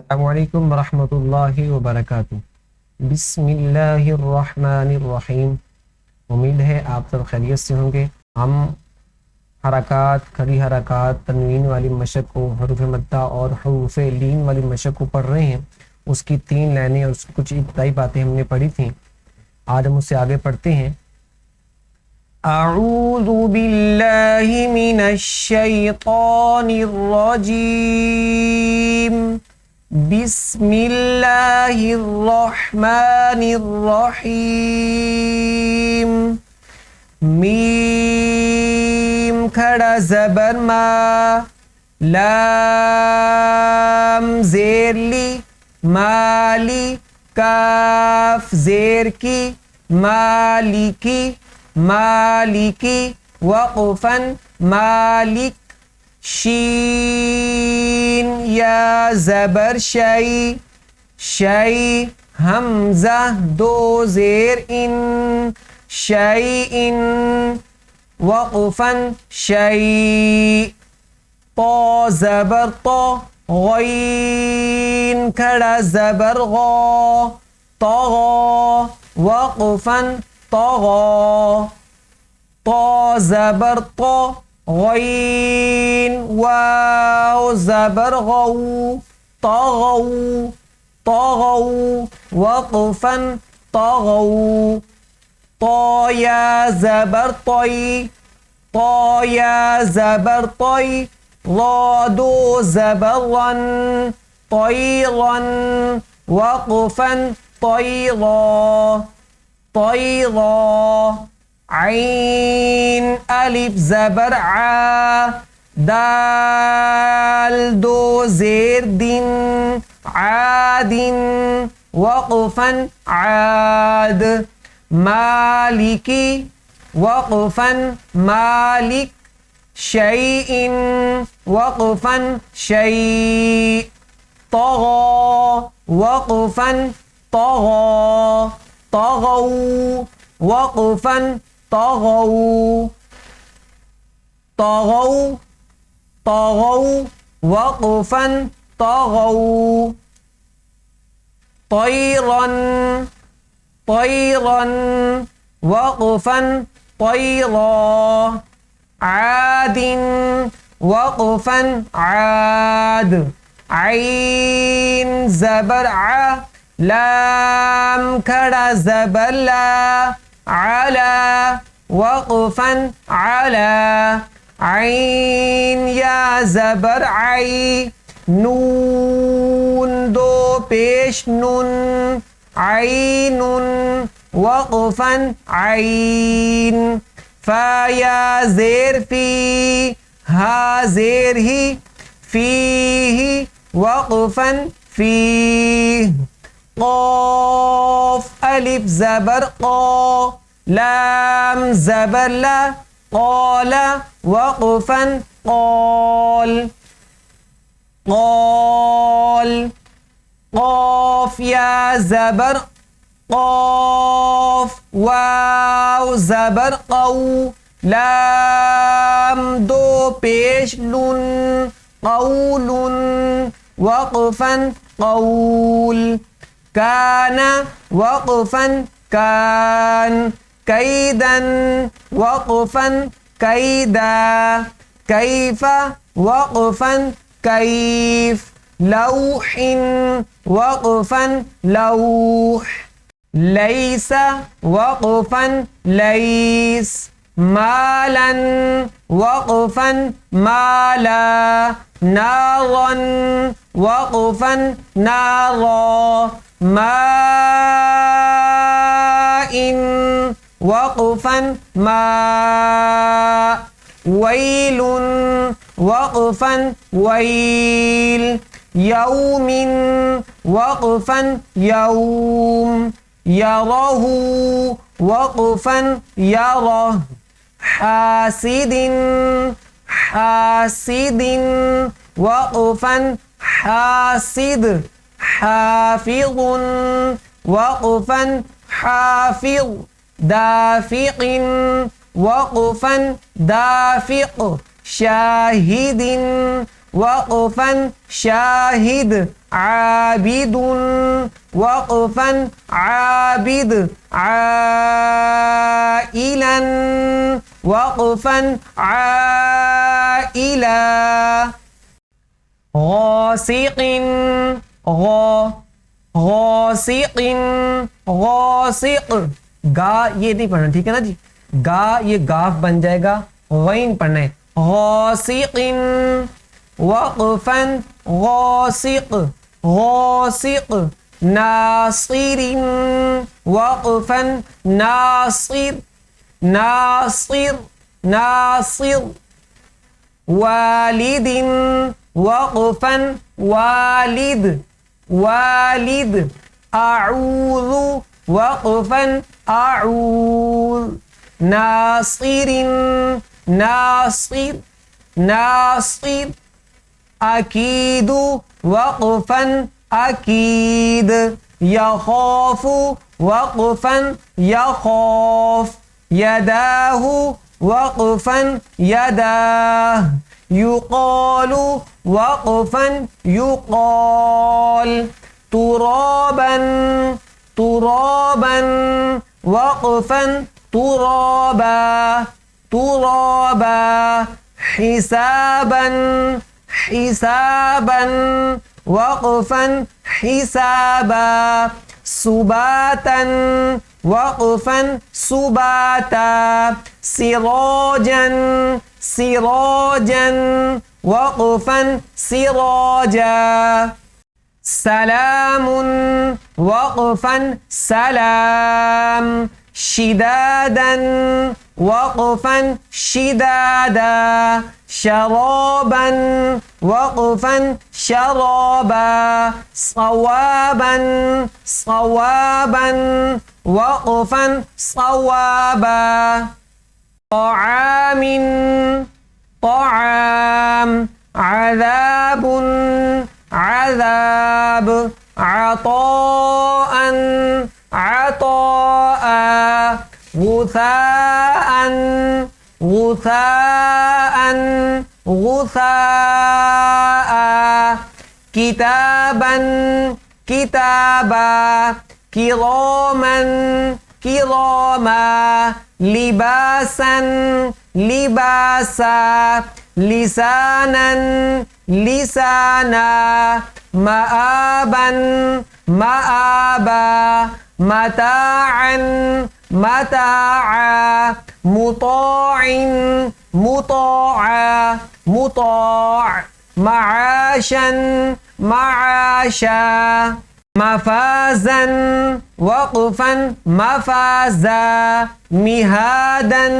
अस्सलामुअलैकुम वरहमतुल्लाहि वबरकातुहू। बिस्मिल्लाहिर्रहमानिर्रहीम। उम्मीद है आप सब खैरियत से होंगे। हम हरकात, खड़ी हरकात, तनवीन वाली मशक को, हरूफ मद्दा और हरूफ लीन वाली मशक को पढ़ रहे हैं। उसकी 3 लाइनें और उसकी कुछ इब्तिदाई बातें हमने पढ़ी थी। आज हम उससे आगे पढ़ते हैं। अऊज़ु बिल्लाहि मिनश शैतानिर रजीम। बिस्मिल्लाहिर्रहमानिर्रहीम। मीम खड़ा ज़बर मा, लाम ज़ेर ली, माली, काफ ज़ेर की, मालिकी, मालिकी, वक़फ़न मालिक, शीन या ज़बर शई, शई हमज़ा 2 ज़ेर इन, शई इन, वक़फ़न शई, तो ज़बर तो, गईन खड़ा ज़बर गो, तगो, वक़फ़न तगो, तो ज़बर तो, गईन, वाव ज़बर गऊ, तगऊ, तगऊ, वक़फ़न तगऊ, तो या ज़बर तोई, तो या ज़बर तोई, ज़ादो ज़बरन, तोयरन, वक़फ़न तोयरा, तोयरा, आइन अलिफ ज़बर आ, दाल 2 ज़ेर दिन, आदिन, वक़फ़न आद, मालिकी, वक़फ़न मालिक, शैइन, वक़फ़न शै, तग़ा, वक़फ़न तग़ा, तग़ौ, वक़फ़न तग़ौ, तग़ौ, तग़ौ, वक़फ़न तग़ौ, तैरन, तैरन, वक़फ़न तैरा, आदिन, वक़फ़न आद, आइन ज़बर आ, लाम खड़ा ज़बर ला, आला, वक़फ़न आला, आइन या ज़बर आई, नून 2 पेश नून, आइनुन, वक़फ़न आइन, फा या ज़ेर फी, हा ज़ेर ही, फीही, वक़फ़न फीह, क़ाफ़ अलिफ ज़बर क़ा, लाम ज़बर ला, क़ाला, वक़फ़न क़ाल, क़ाल, क़ाफ़ या ज़बर क़ाफ़, वाव ज़बर क़ौ, लाम 2 पेश लुन, क़ौलुन, वक़फ़न क़ौल, काना, वक़फ़न कान, कैदन, वक़फ़न कैदा, कैफ़ा, वक़फ़न कैफ़, लौहिन, वक़फ़न लौह, लैसा, वक़फ़न लैस, मालन, वक़फ़न माला, नारन, वक़फ़न नारा, माइन, वक़फ़न मा, वैलुन, वक़फ़न वैल, यौमिन, वक़फ़न यौम, यरहु, वक़फ़न यरह, हासिदिन, हासिदिन, वक़फ़न हासिद, हाफिज़ुन, वक़फ़न हाफिज़, दाफ़िक़िन, वक़फ़न दाफ़िक़, शाहिदिन, वक़फ़न शाहिद आबिदुन वक़फ़न आबिद आइलन वक़फ़न आइला गासिक़िन गासिक़िन गासिक़ गा ये नहीं पढ़ना, ठीक है ना जी। गा ये गाफ बन जाएगा, गैन पढ़ना है। गासिक़िन वक़फ़न गासिक़ गासिक़ नासिरिन वक़फ़न नासिर नासिर नासिर वालिदिन वक़फ़न वालिद वालिद अऊज़ु वक़फ़न अऊज़ नासिरिन नासिर नासिर अकीदु वक़फ़न अकीद यख़ाफ़ु वक़फ़न यख़ाफ़ यदाहु वक़फ़न यदाह युक़ालु वक़फ़न युक़ाल तुराबन तुराबन वक़फ़न तुराबा तुराबा हिसाबन हिसाबन वक़फ़न हिसाबा सुबातन वक़फ़न सुबाता सिराजन सिराजन वक़फ़न सिराजा सलामुन वक़फ़न सलाम शिदादन वक़फ़न शिदादा शराबन वक़फ़न शराबा सवाबन सवाबन वक़फ़न सवाबा तआमिन तआम अज़ाबुन अज़ाब अताअन अताअ गुसाअन गुसाअन गुसाअ किताबन किताबा किरामन किरामा लिबासन लिबासा लिसानन लिसाना मआबन मआबा मताअन मताआ मुताइन मुताआ मुताअ मआशन मआशा मफाजन वक़फ़न मफाजा मिहादन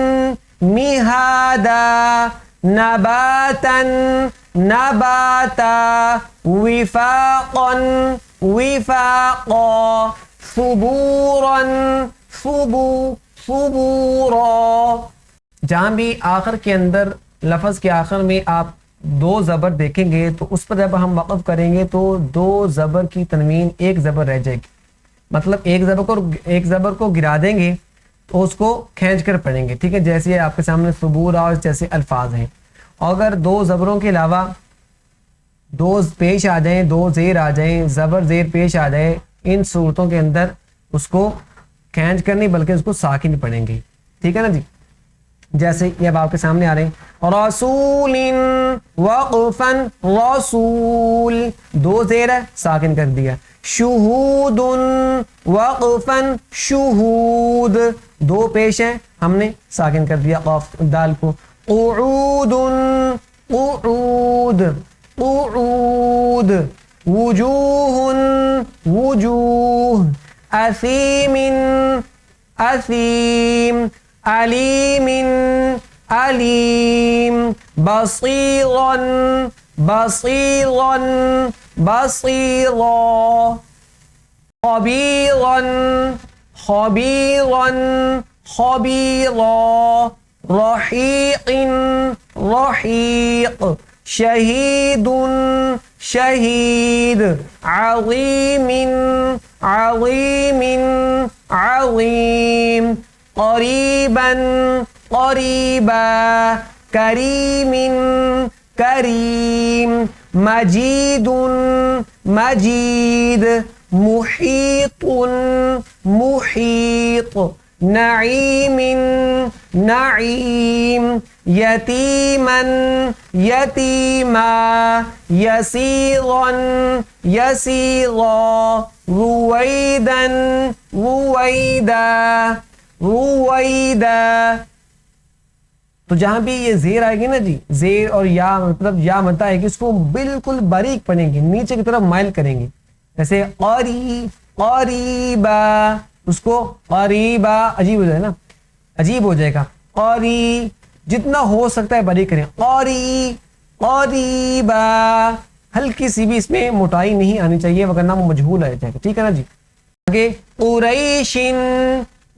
मिहादा नबातन नबाता विफाक़न विफाक़ा सुबूरन सुबू सुबूरा। जहाँ भी आखिर के अंदर लफ्ज़ के आखिर में आप दो ज़बर देखेंगे तो उस पर जब हम वक़फ़ करेंगे तो दो ज़बर की तनवीन एक ज़बर रह जाएगी। मतलब एक ज़बर को गिरा देंगे तो उसको खींच कर पढ़ेंगे, ठीक है। जैसे आपके सामने सुबूर और जैसे अल्फाज हैं, अगर दो ज़बरों के अलावा दो पेश आ जाएं, दो ज़ेर आ जाएं, ज़बर ज़ेर पेश आ जाए, इन सूरतों के अंदर उसको खींच कर नहीं बल्कि उसको साकिन पढ़ेंगे, ठीक है ना जी। जैसे ये अब आपके सामने आ रहे हैं रसूलिन वक़फ़न रसूल, दो ज़ेर है साकिन कर दिया। शुहूदुन वक़फ़न शुहूद, दो पेश हैं हमने साकिन कर दिया क़ाफ दाल को। क़ुऊदुन क़ुऊद क़ुऊद वुजूहुन वुजूह असीमिन असीम अलीमिन अलीम बसीरन बसीरन बसीरा खबीरन खबीरन खबीरा रहीक़िन रहीक़ शहीदुन शहीद अज़ीमिन अज़ीमिन अज़ीम क़रीबन क़रीबा करीमिन करीम, मजीदुन मजीद, मुहीतुन मुहीत, नईमिन नईम, यतीमन यतीमा, यसीरन यसीरा, रुवैदन रुवैदा रुवैदा। तो जहां भी ये जेर आएगी ना जी, जेर और या मतलब या मता है कि उसको बिल्कुल बारीक पढ़ेंगे, नीचे की तरफ माइल करेंगे। जैसे करीबा, उसको करीबा अजीब हो जाए ना, अजीब हो जाएगा। करी जितना हो सकता है बारीक करें। करीबा, हल्की सी भी इसमें मोटाई नहीं आनी चाहिए वरना वो मजहूल आ जाएगा। ठीक है ना जी। आगे कुरैशिन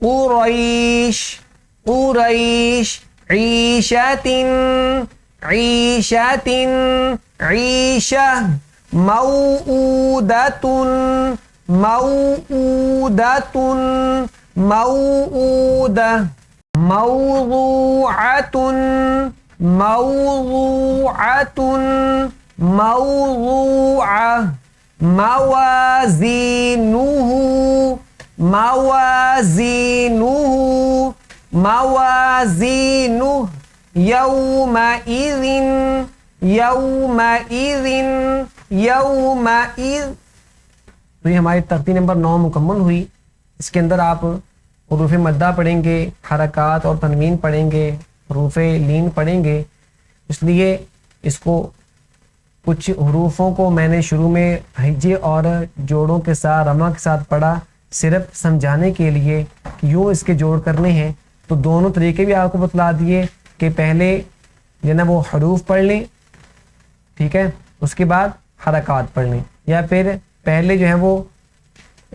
कुरैश कुरैश, ईशतिन ईशतिन ईशा, मऊदतुन मऊदतुन मऊदा, मौज़ूअतुन मौज़ूअतुन मौज़ूआ, मवाज़ीनुहु मवाज़ीनुहु मवाज़ीनुहु, यौमइज़िन यौमइज़िन यौमइज़। तो ये हमारी तर्तीब नंबर 9 मुकम्मल हुई। इसके अंदर आप हुरूफ मद्दा पढ़ेंगे, हरकात और तनवीन पढ़ेंगे, हुरूफ लीन पढ़ेंगे। इसलिए इसको कुछ हुरूफों को मैंने शुरू में हिज्जे और जोड़ों के साथ रमा के साथ पढ़ा, सिर्फ समझाने के लिए कि यूँ इसके जोड़ करने हैं। तो दोनों तरीके भी आपको बतला दिए कि पहले जो ना वो हरूफ पढ़ लें, ठीक है, उसके बाद हरकात पढ़ लें, या फिर पहले जो है वो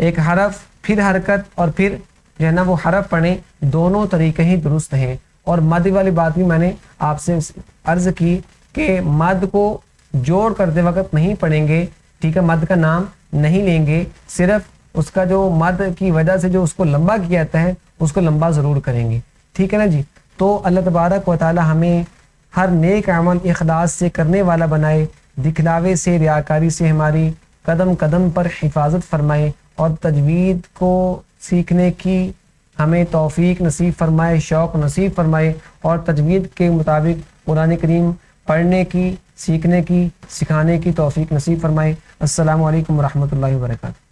एक हरफ फिर हरकत और फिर जो है ना वो हरफ पढ़ें। दोनों तरीके ही दुरुस्त हैं। और मद वाली बात भी मैंने आपसे अर्ज़ की कि मद को जोड़ करते वक्त नहीं पढ़ेंगे, ठीक है, मद का नाम नहीं लेंगे, सिर्फ उसका जो मद की वजह से जो उसको लंबा किया जाता है उसको लंबा ज़रूर करेंगे। ठीक है ना जी। तो अल्लाह तबारक व तआला हमें हर नेक अमल इखलास से करने वाला बनाए, दिखलावे से रियाकारी से हमारी कदम कदम पर हिफाजत फरमाए और तजवीद को सीखने की हमें तौफीक नसीब फरमाए, शौक़ नसीब फरमाए और तजवीद के मुताबिक कुरान करीम पढ़ने की, सीखने की, सिखाने की तौफीक नसीब फरमाए। अस्सलामु अलैकुम व रहमतुल्लाहि व बरकातुहू।